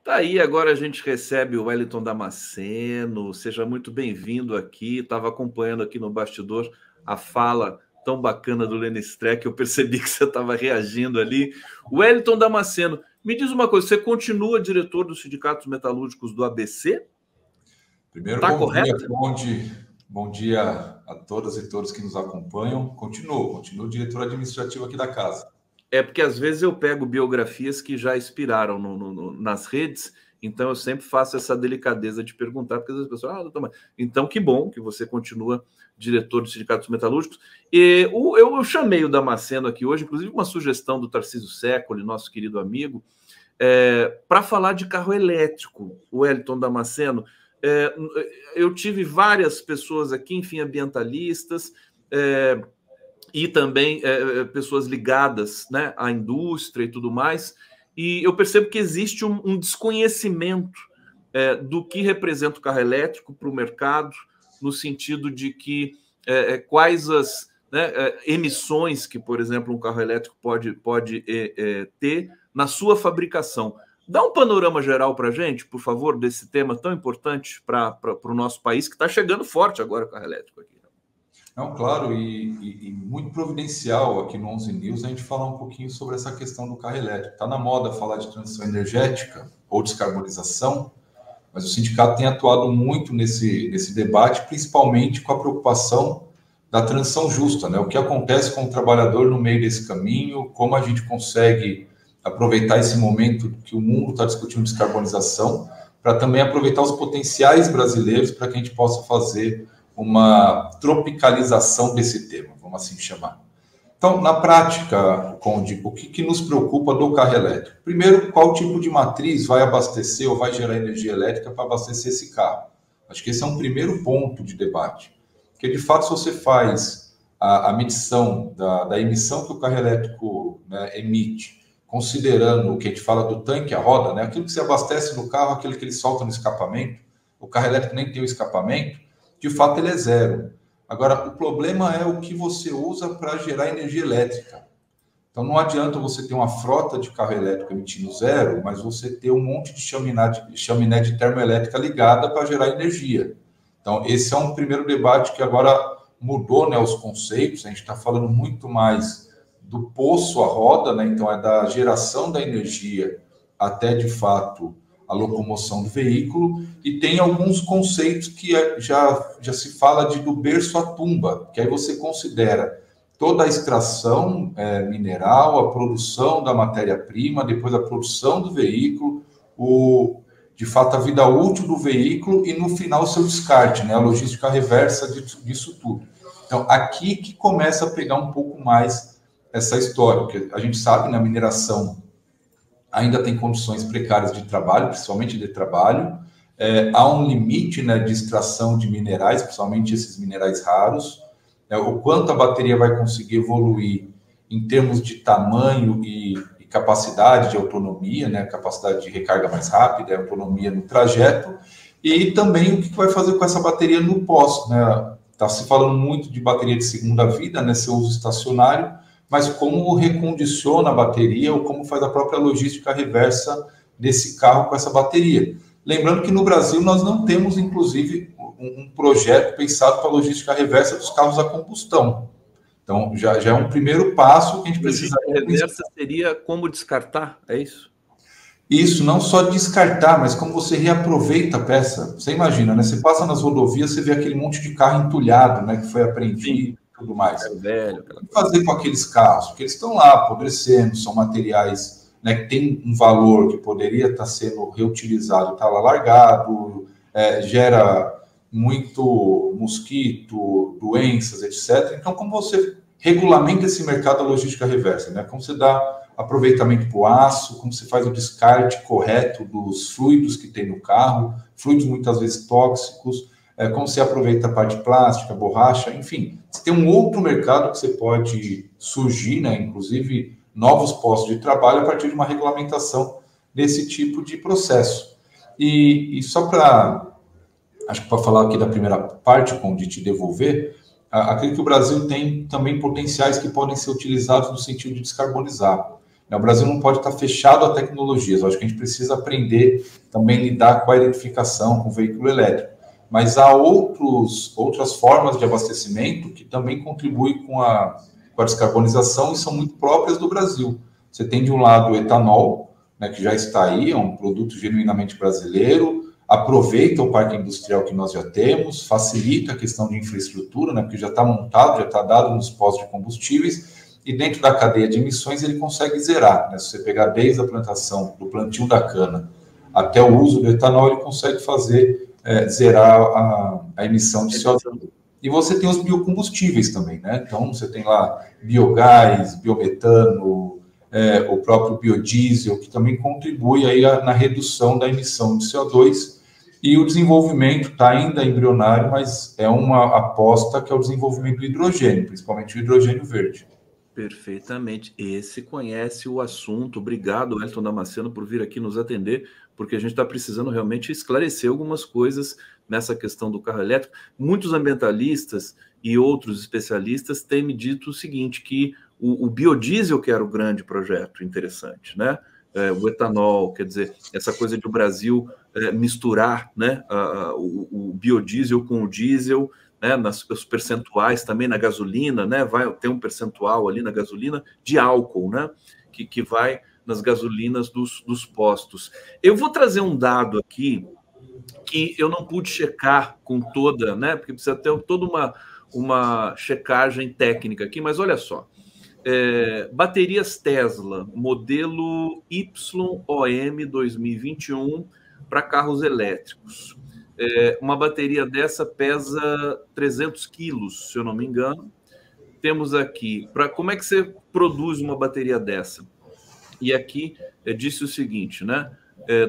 Tá aí, agora a gente recebe o Wellington Damasceno. Seja muito bem-vindo aqui. Estava acompanhando aqui no bastidor a fala tão bacana do Lenny Streck. Eu percebi que você estava reagindo ali. Wellington Damasceno, me diz uma coisa: você continua diretor dos sindicatos metalúrgicos do ABC? Primeiro, Tá bom correto? dia, Conde. Bom dia a todas e todos que nos acompanham. Continuo diretor administrativo aqui da casa. É porque às vezes eu pego biografias que já expiraram nas redes, então eu sempre faço essa delicadeza de perguntar, porque às vezes as pessoas, doutor, então que bom que você continua diretor dos sindicatos metalúrgicos. E eu chamei o Damasceno aqui hoje, inclusive uma sugestão do Tarcísio Secoli, nosso querido amigo, para falar de carro elétrico, o Wellington Damasceno. Eu tive várias pessoas aqui, enfim, ambientalistas, e também pessoas ligadas, né, à indústria e tudo mais, e eu percebo que existe um desconhecimento do que representa o carro elétrico para o mercado, no sentido de que quais as emissões que, por exemplo, um carro elétrico pode ter na sua fabricação. Dá um panorama geral para a gente, por favor, desse tema tão importante para o nosso país, que está chegando forte agora o carro elétrico aqui. Não, claro, e muito providencial aqui no 11 News a gente falar um pouquinho sobre essa questão do carro elétrico. Está na moda falar de transição energética ou descarbonização, mas o sindicato tem atuado muito nesse debate, principalmente com a preocupação da transição justa, né? O que acontece com o trabalhador no meio desse caminho, como a gente consegue aproveitar esse momento que o mundo está discutindo descarbonização, para também aproveitar os potenciais brasileiros para que a gente possa fazer uma tropicalização desse tema, vamos assim chamar. Então, na prática, Conde, o que nos preocupa do carro elétrico? Primeiro, qual tipo de matriz vai abastecer ou vai gerar energia elétrica para abastecer esse carro? Acho que esse é um primeiro ponto de debate. Porque, de fato, se você faz a medição da emissão que o carro elétrico, né, emite, considerando o que a gente fala do tanque, a roda, né, aquilo que se abastece no carro, aquele que ele solta no escapamento, o carro elétrico nem tem o escapamento, de fato ele é zero. Agora, o problema é o que você usa para gerar energia elétrica. Então, não adianta você ter uma frota de carro elétrico emitindo zero, mas você ter um monte de chaminé de termoelétrica ligada para gerar energia. Então, esse é um primeiro debate que agora mudou, né, os conceitos. A gente está falando muito mais do poço à roda, né? Então, é da geração da energia até, de fato, a locomoção do veículo, e tem alguns conceitos que já se fala do berço à tumba, que aí você considera toda a extração mineral, a produção da matéria-prima, depois a produção do veículo, de fato a vida útil do veículo e no final o seu descarte, né, a logística reversa disso tudo. Então, aqui que começa a pegar um pouco mais essa história, porque a gente sabe, na mineração, ainda tem condições precárias de trabalho, principalmente de trabalho. Há um limite, né, de extração de minerais, principalmente esses minerais raros. O quanto a bateria vai conseguir evoluir em termos de tamanho e capacidade de autonomia, né, capacidade de recarga mais rápida, autonomia no trajeto, e também o que vai fazer com essa bateria no pós, né? Está se falando muito de bateria de segunda vida, né, seu uso estacionário, mas como recondiciona a bateria ou como faz a própria logística reversa desse carro com essa bateria. Lembrando que no Brasil nós não temos, inclusive, um projeto pensado para a logística reversa dos carros a combustão. Então, já é um primeiro passo que a gente precisa... A reversa seria como descartar, é isso? Isso, não só descartar, mas como você reaproveita a peça. Você imagina, né? Você passa nas rodovias, você vê aquele monte de carro entulhado, né, que foi apreendido. Tudo mais. Velho, o que fazer com aqueles carros? Porque eles estão lá apodrecendo, são materiais, né, que têm um valor que poderia estar sendo reutilizado, está lá largado, gera muito mosquito, doenças, etc. Então, como você regulamenta esse mercado da logística reversa, né? Como você dá aproveitamento para o aço, como você faz o descarte correto dos fluidos que tem no carro, fluidos muitas vezes tóxicos, como você aproveita a parte plástica, borracha, enfim. Você tem um outro mercado que você pode surgir, né, inclusive novos postos de trabalho a partir de uma regulamentação desse tipo de processo. E só para, acho que para falar aqui da primeira parte, de te devolver, acredito que o Brasil tem também potenciais que podem ser utilizados no sentido de descarbonizar. O Brasil não pode estar fechado a tecnologias. Eu acho que a gente precisa aprender também a lidar com a eletrificação, com o veículo elétrico. Mas há outras formas de abastecimento que também contribuem com a descarbonização e são muito próprias do Brasil. Você tem, de um lado, o etanol, né, que já está aí, é um produto genuinamente brasileiro, aproveita o parque industrial que nós já temos, facilita a questão de infraestrutura, né, porque já está montado, já está dado nos postos de combustíveis, e dentro da cadeia de emissões ele consegue zerar, né? Se você pegar desde a plantação, do plantio da cana, até o uso do etanol, ele consegue zerar a emissão de CO2. E você tem os biocombustíveis também, né? Então, você tem lá biogás, biometano, o próprio biodiesel, que também contribui aí na redução da emissão de CO2. E o desenvolvimento está ainda embrionário, mas é uma aposta que é o desenvolvimento do hidrogênio, principalmente o hidrogênio verde. Perfeitamente. Esse conhece o assunto. Obrigado, Elton Damasceno, por vir aqui nos atender, porque a gente está precisando realmente esclarecer algumas coisas nessa questão do carro elétrico. Muitos ambientalistas e outros especialistas têm me dito o seguinte, que o biodiesel que era o grande projeto interessante, né? O etanol, quer dizer, essa coisa de o Brasil misturar, né, o biodiesel com o diesel, né, os percentuais também na gasolina, né, vai ter um percentual ali na gasolina de álcool, né, que vai nas gasolinas dos postos. Eu vou trazer um dado aqui que eu não pude checar com toda, né, porque precisa ter toda uma checagem técnica aqui, mas olha só, baterias Tesla, modelo YOM 2021 para carros elétricos. Uma bateria dessa pesa 300 quilos, se eu não me engano. Temos aqui, como é que você produz uma bateria dessa? E aqui disse o seguinte, né?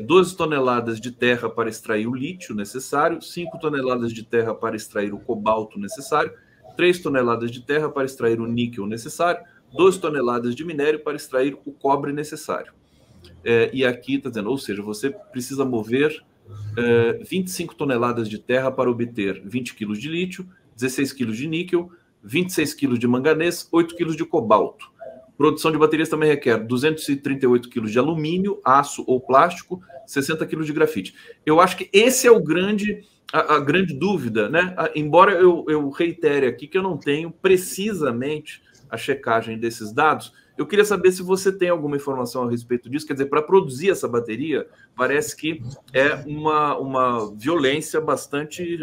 12 toneladas de terra para extrair o lítio necessário, 5 toneladas de terra para extrair o cobalto necessário, 3 toneladas de terra para extrair o níquel necessário, 12 toneladas de minério para extrair o cobre necessário. E aqui está dizendo, ou seja, você precisa mover 25 toneladas de terra para obter 20 quilos de lítio, 16 quilos de níquel, 26 quilos de manganês, 8 quilos de cobalto. Produção de baterias também requer 238 quilos de alumínio, aço ou plástico, 60 quilos de grafite. Eu acho que esse é a grande dúvida, né? Embora eu reitere aqui que eu não tenho precisamente a checagem desses dados, eu queria saber se você tem alguma informação a respeito disso. Quer dizer, para produzir essa bateria, parece que é uma violência bastante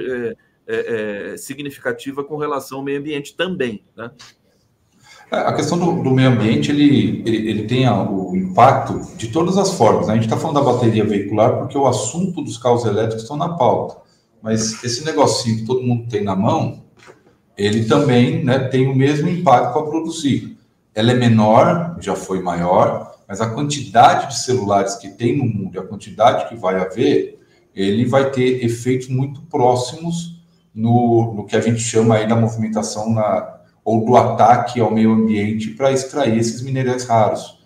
significativa com relação ao meio ambiente também, né? A questão do meio ambiente, ele tem o impacto de todas as formas, né? A gente está falando da bateria veicular porque o assunto dos carros elétricos estão na pauta. Mas esse negocinho que todo mundo tem na mão, ele também, né, tem o mesmo impacto para produzir. Ela é menor, já foi maior, mas a quantidade de celulares que tem no mundo e a quantidade que vai haver, ele vai ter efeitos muito próximos no que a gente chama aí da movimentação ou do ataque ao meio ambiente para extrair esses minerais raros.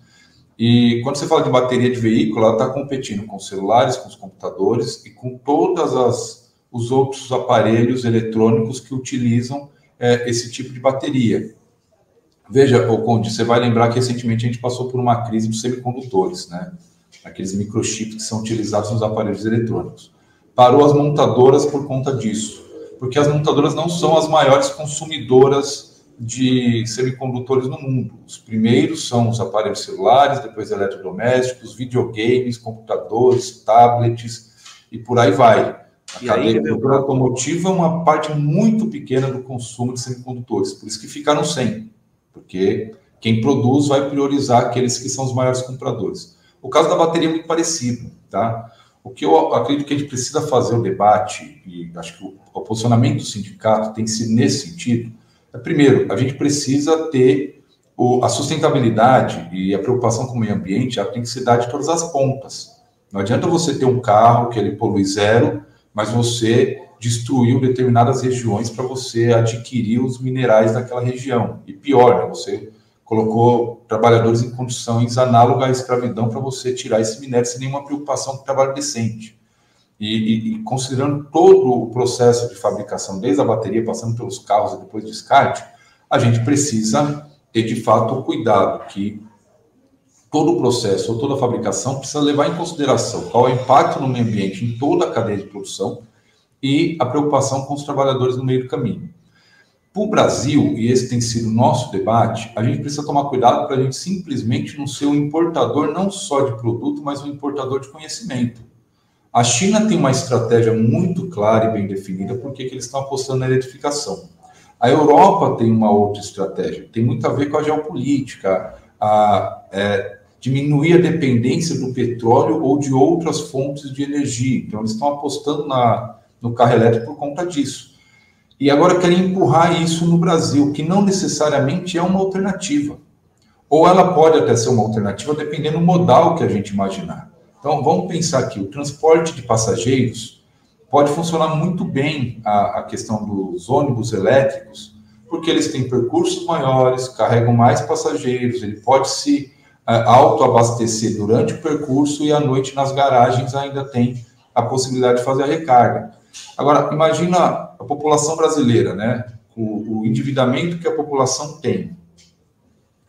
E quando você fala de bateria de veículo, ela está competindo com os celulares, com os computadores e com todos os outros aparelhos eletrônicos que utilizam esse tipo de bateria. Veja, Conde, você vai lembrar que recentemente a gente passou por uma crise dos semicondutores, né? Aqueles microchips que são utilizados nos aparelhos eletrônicos. Parou as montadoras por conta disso, porque as montadoras não são as maiores consumidoras de semicondutores no mundo. Os primeiros são os aparelhos celulares, depois eletrodomésticos, videogames, computadores, tablets e por aí vai. A cadeia automotiva é uma parte muito pequena do consumo de semicondutores, por isso que ficaram sem, porque quem produz vai priorizar aqueles que são os maiores compradores. O caso da bateria é muito parecido, tá? O que eu acredito que a gente precisa fazer o debate, e acho que o posicionamento do sindicato tem que ser nesse sentido. Primeiro, a gente precisa ter a sustentabilidade e a preocupação com o meio ambiente, ela tem que se dar de todas as pontas. Não adianta você ter um carro que ele polui zero, mas você destruiu determinadas regiões para você adquirir os minerais daquela região. E pior, né? Você colocou trabalhadores em condições análogas à escravidão para você tirar esse minério sem nenhuma preocupação com trabalho decente. E considerando todo o processo de fabricação, desde a bateria, passando pelos carros e depois descarte, a gente precisa ter, de fato, o cuidado que todo o processo ou toda a fabricação precisa levar em consideração qual é o impacto no meio ambiente em toda a cadeia de produção e a preocupação com os trabalhadores no meio do caminho. Para o Brasil, e esse tem sido o nosso debate, a gente precisa tomar cuidado para a gente simplesmente não ser um importador não só de produto, mas um importador de conhecimento. A China tem uma estratégia muito clara e bem definida porque eles estão apostando na eletrificação. A Europa tem uma outra estratégia, tem muito a ver com a geopolítica, diminuir a dependência do petróleo ou de outras fontes de energia. Então, eles estão apostando no carro elétrico por conta disso. E agora querem empurrar isso no Brasil, que não necessariamente é uma alternativa. Ou ela pode até ser uma alternativa, dependendo do modal que a gente imaginar. Então, vamos pensar aqui, o transporte de passageiros pode funcionar muito bem a questão dos ônibus elétricos, porque eles têm percursos maiores, carregam mais passageiros, ele pode se autoabastecer durante o percurso e à noite nas garagens ainda tem a possibilidade de fazer a recarga. Agora, imagina a população brasileira, né? O endividamento que a população tem,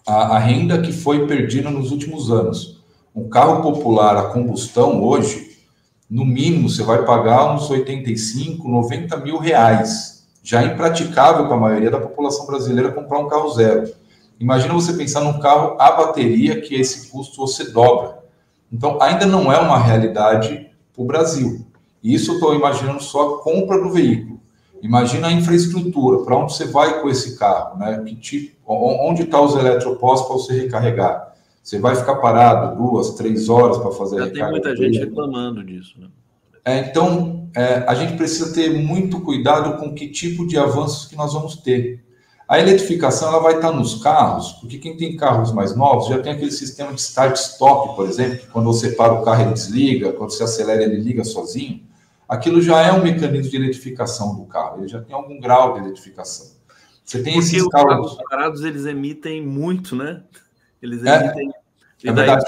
a renda que foi perdida nos últimos anos. Um carro popular a combustão hoje, no mínimo, você vai pagar uns 85, 90 mil reais. Já é impraticável para a maioria da população brasileira comprar um carro zero. Imagina você pensar num carro a bateria, que esse custo você dobra. Então, ainda não é uma realidade para o Brasil. E isso eu estou imaginando só a compra do veículo. Imagina a infraestrutura, para onde você vai com esse carro, né? Onde estão os eletropostos para você recarregar? Você vai ficar parado 2, 3 horas para fazer a recarga? Já tem muita gente reclamando disso, né? Então, a gente precisa ter muito cuidado com que tipo de avanços que nós vamos ter. A eletrificação ela vai estar nos carros, porque quem tem carros mais novos já tem aquele sistema de start-stop, por exemplo, que quando você para o carro ele desliga, quando você acelera ele liga sozinho. Aquilo já é um mecanismo de eletrificação do carro, ele já tem algum grau de eletrificação. Você tem porque esses carros... Os parados, eles emitem muito, né? Eles emitem... É verdade.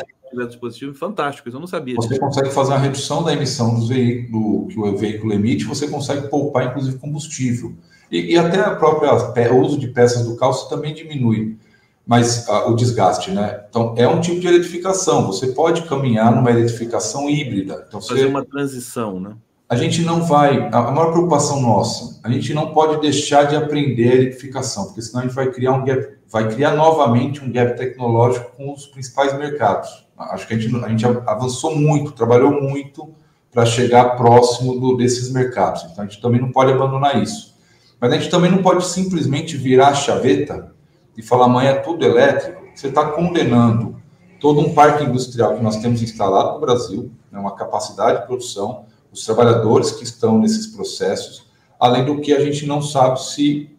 Dispositivo fantástico, eu não sabia Você disso. consegue fazer uma redução da emissão dos veículos, que o veículo emite, você consegue poupar, inclusive, combustível. E até o uso de peças do carro você também diminui, mas o desgaste, né? Então, é um tipo de eletrificação. Você pode caminhar numa eletrificação híbrida. Então, fazer uma transição, né? A gente não vai... A maior preocupação nossa, a gente não pode deixar de aprender a eletrificação, porque senão a gente vai criar um gap, vai criar novamente um gap tecnológico com os principais mercados. Acho que a gente avançou muito, trabalhou muito para chegar próximo desses mercados. Então, a gente também não pode abandonar isso. Mas a gente também não pode simplesmente virar a chaveta e falar amanhã é tudo elétrico. Você está condenando todo um parque industrial que nós temos instalado no Brasil, né, uma capacidade de produção, os trabalhadores que estão nesses processos, além do que a gente não sabe se,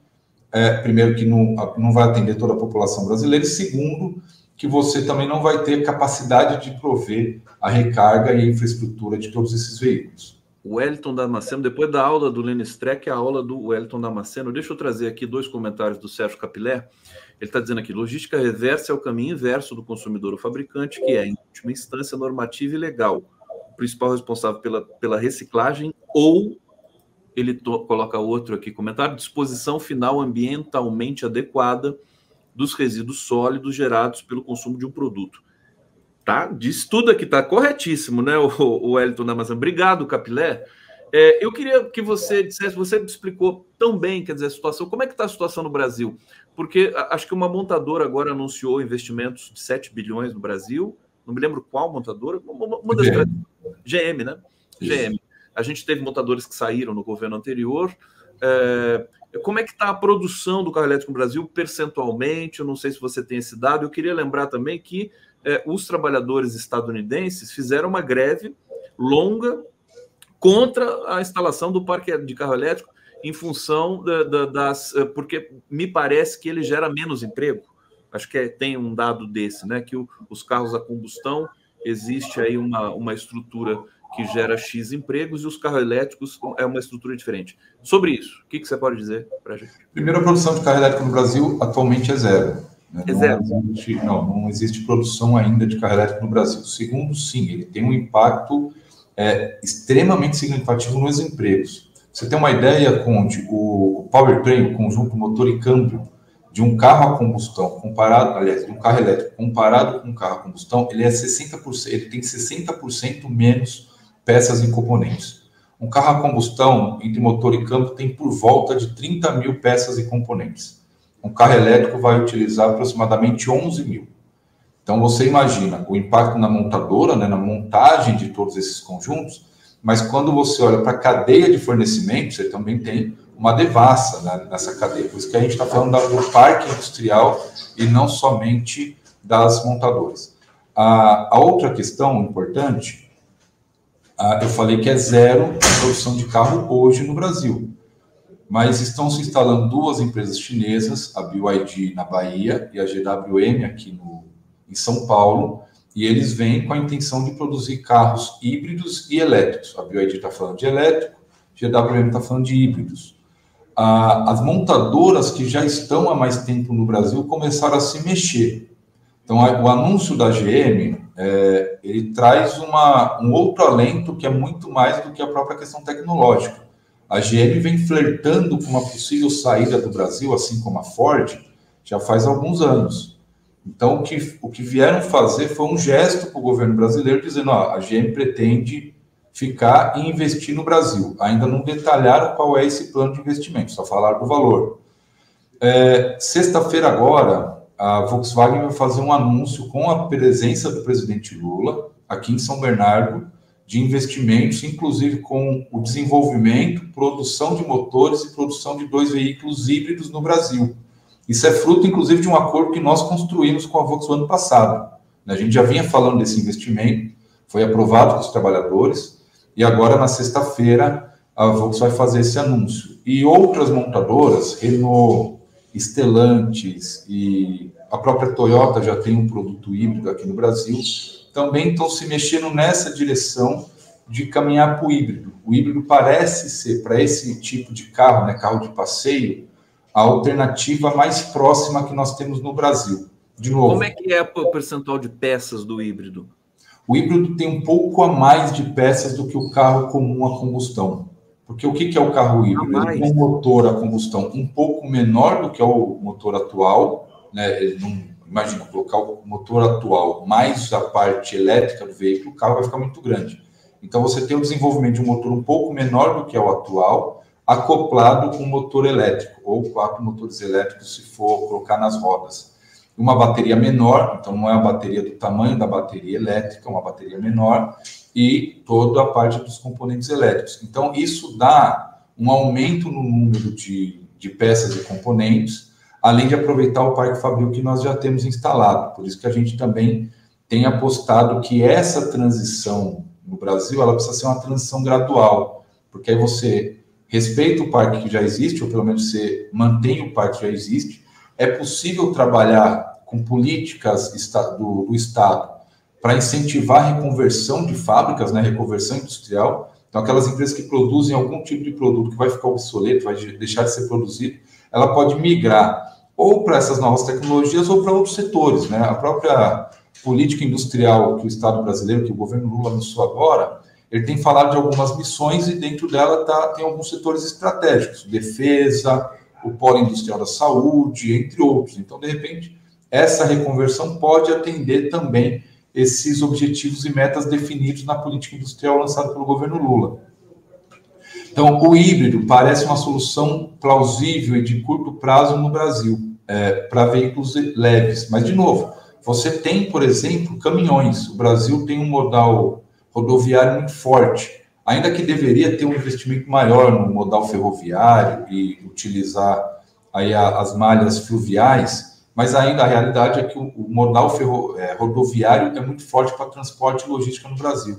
primeiro, que não vai atender toda a população brasileira, e segundo, que você também não vai ter capacidade de prover a recarga e a infraestrutura de todos esses veículos. O Wellington Damasceno, depois da aula do Lênin Streck, a aula do Wellington Damasceno. Deixa eu trazer aqui 2 comentários do Sérgio Capilé. Ele está dizendo aqui, logística reversa é o caminho inverso do consumidor ou fabricante, que é, em última instância, normativa e legal. O principal responsável pela reciclagem, ou, ele coloca outro aqui, comentário, disposição final ambientalmente adequada dos resíduos sólidos gerados pelo consumo de um produto. Tá? Diz tudo aqui, tá corretíssimo, né, o Wellington Damasceno. Obrigado, Capilé. Eu queria que você dissesse, você explicou tão bem, quer dizer, a situação, como é que está a situação no Brasil? Porque acho que uma montadora agora anunciou investimentos de 7 bilhões no Brasil, não me lembro qual montadora, uma das GM, né? Isso. GM. A gente teve montadores que saíram no governo anterior. Como é que está a produção do carro elétrico no Brasil percentualmente? Eu não sei se você tem esse dado. Eu queria lembrar também que os trabalhadores estadunidenses fizeram uma greve longa contra a instalação do parque de carro elétrico em função porque me parece que ele gera menos emprego. Acho que tem um dado desse, né? Que os carros a combustão, existe aí uma estrutura que gera X empregos e os carros elétricos é uma estrutura diferente. Sobre isso, o que você pode dizer para a gente? Primeiro, a produção de carro elétrico no Brasil atualmente é zero. Né? É zero? Não existe produção ainda de carro elétrico no Brasil. Segundo, sim, ele tem um impacto extremamente significativo nos empregos. Você tem uma ideia, Conde, o powertrain, o conjunto motor e câmbio, de um carro a combustão comparado, aliás, de um carro elétrico comparado com um carro a combustão, ele é 60%, ele tem 60% menos peças e componentes. Um carro a combustão, entre motor e câmbio, tem por volta de 30 mil peças e componentes. Um carro elétrico vai utilizar aproximadamente 11 mil. Então, você imagina o impacto na montadora, né, na montagem de todos esses conjuntos, mas quando você olha para a cadeia de fornecimento, você também tem uma devassa, né, nessa cadeia. Por isso que a gente está falando do parque industrial e não somente das montadoras. A outra questão importante, eu falei que é zero a produção de carro hoje no Brasil, mas estão se instalando duas empresas chinesas, a BYD na Bahia e a GWM aqui em São Paulo, e eles vêm com a intenção de produzir carros híbridos e elétricos. A BYD está falando de elétrico, a GWM está falando de híbridos. As montadoras que já estão há mais tempo no Brasil começaram a se mexer. Então, o anúncio da GM, ele traz um outro alento que é muito mais do que a própria questão tecnológica. A GM vem flertando com uma possível saída do Brasil, assim como a Ford, já faz alguns anos. Então, o que vieram fazer foi um gesto para o governo brasileiro, dizendo, a GM pretende ficar e investir no Brasil. Ainda não detalharam qual é esse plano de investimento, só falaram do valor. Sexta-feira agora, a Volkswagen vai fazer um anúncio com a presença do presidente Lula, aqui em São Bernardo, de investimentos, inclusive com o desenvolvimento, produção de motores e produção de 2 veículos híbridos no Brasil. Isso é fruto, inclusive, de um acordo que nós construímos com a Volkswagen ano passado. A gente já vinha falando desse investimento, foi aprovado com os trabalhadores, e agora, na sexta-feira, a Volkswagen vai fazer esse anúncio. E outras montadoras, Renault, Stellantis e a própria Toyota já tem um produto híbrido aqui no Brasil, também estão se mexendo nessa direção de caminhar para o híbrido. O híbrido parece ser, para esse tipo de carro, né, carro de passeio, a alternativa mais próxima que nós temos no Brasil. De novo. Como é que é o percentual de peças do híbrido? O híbrido tem um pouco a mais de peças do que o carro comum a combustão. Porque o que é o carro híbrido? Ele tem um motor a combustão um pouco menor do que o motor atual, né? Ele não, imagina, colocar o motor atual mais a parte elétrica do veículo, o carro vai ficar muito grande. Então, você tem o desenvolvimento de um motor um pouco menor do que o atual, acoplado com um motor elétrico, ou 4 motores elétricos, se for colocar nas rodas. Uma bateria menor, então não é a bateria do tamanho da bateria elétrica, é uma bateria menor, e toda a parte dos componentes elétricos. Então, isso dá um aumento no número de peças e componentes, além de aproveitar o parque fabril que nós já temos instalado. Por isso que a gente também tem apostado que essa transição no Brasil, ela precisa ser uma transição gradual, porque aí você respeita o parque que já existe, ou pelo menos você mantém o parque que já existe. É possível trabalhar com políticas do Estado para incentivar a reconversão de fábricas, né, reconversão industrial. Então, aquelas empresas que produzem algum tipo de produto que vai ficar obsoleto, vai deixar de ser produzido, ela pode migrar ou para essas novas tecnologias ou para outros setores, né? A própria política industrial que o Estado brasileiro, que o governo Lula anunciou agora, ele tem falado de algumas missões e dentro dela tem alguns setores estratégicos, defesa, o polo industrial da saúde, entre outros. Então, de repente, essa reconversão pode atender também esses objetivos e metas definidos na política industrial lançada pelo governo Lula. Então, o híbrido parece uma solução plausível e de curto prazo no Brasil, para veículos leves. Mas, de novo, você tem, por exemplo, caminhões. O Brasil tem um modal rodoviário muito forte, ainda que deveria ter um investimento maior no modal ferroviário e utilizar aí as malhas fluviais, mas ainda a realidade é que o modal rodoviário é muito forte para transporte e logística no Brasil.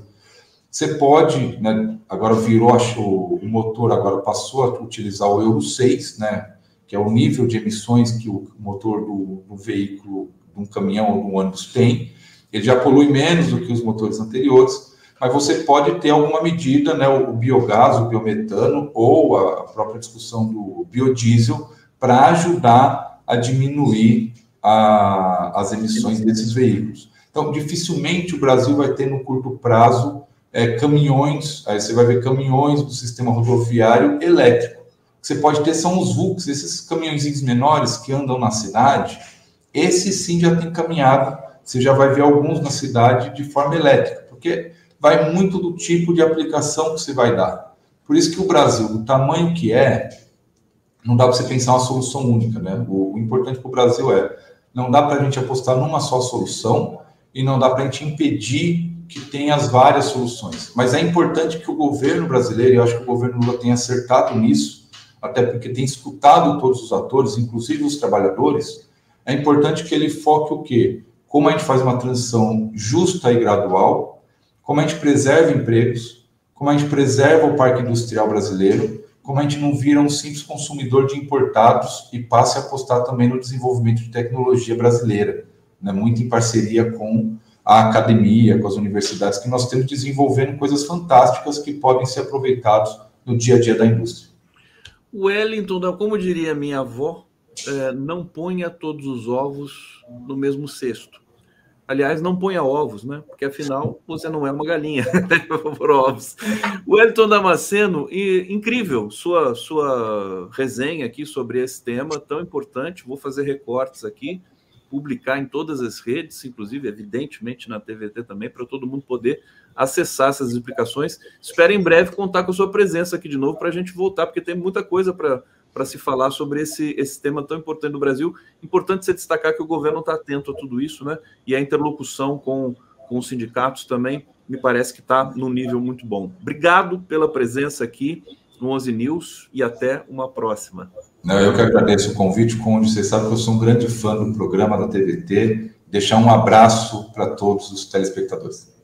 Você pode, né, agora virou, o motor agora passou a utilizar o Euro 6, né, que é o nível de emissões que o motor do veículo, de um caminhão ou de um ônibus tem. Ele já polui menos do que os motores anteriores, mas você pode ter alguma medida, né, o biogás, o biometano ou a própria discussão do biodiesel para ajudar a diminuir as emissões desses veículos. Então, dificilmente o Brasil vai ter no curto prazo caminhões, aí você vai ver caminhões do sistema rodoviário elétrico. você pode ter são os VUCs, esses caminhõezinhos menores que andam na cidade. Esse sim já tem caminhado, você já vai ver alguns na cidade de forma elétrica, porque vai muito do tipo de aplicação que você vai dar. Por isso que o Brasil, do tamanho que não dá para você pensar uma solução única, né? O importante para o Brasil não dá para a gente apostar numa só solução e não dá para a gente impedir que tenha as várias soluções. Mas é importante que o governo brasileiro, e eu acho que o governo Lula tem acertado nisso, até porque tem escutado todos os atores, inclusive os trabalhadores, é importante que ele foque o quê? Como a gente faz uma transição justa e gradual, como a gente preserva empregos, como a gente preserva o parque industrial brasileiro, como a gente não vira um simples consumidor de importados e passe a apostar também no desenvolvimento de tecnologia brasileira, né? Muito em parceria com a academia, com as universidades, que nós temos desenvolvendo coisas fantásticas que podem ser aproveitadas no dia a dia da indústria. Wellington, como diria minha avó, não ponha todos os ovos no mesmo cesto. Aliás, não ponha ovos, né? Porque afinal você não é uma galinha por ovos. Wellington Damasceno, incrível sua resenha aqui sobre esse tema tão importante. Vou fazer recortes aqui, publicar em todas as redes, inclusive, evidentemente, na TVT também, para todo mundo poder acessar essas explicações. Espero em breve contar com a sua presença aqui de novo para a gente voltar, porque tem muita coisa para se falar sobre esse tema tão importante do Brasil. Importante você destacar que o governo está atento a tudo isso, né? E a interlocução com os sindicatos também me parece que está num nível muito bom. Obrigado pela presença aqui no 11 News e até uma próxima. Eu que agradeço o convite, Conde. Você sabe que eu sou um grande fã do programa da TVT. Deixar um abraço para todos os telespectadores.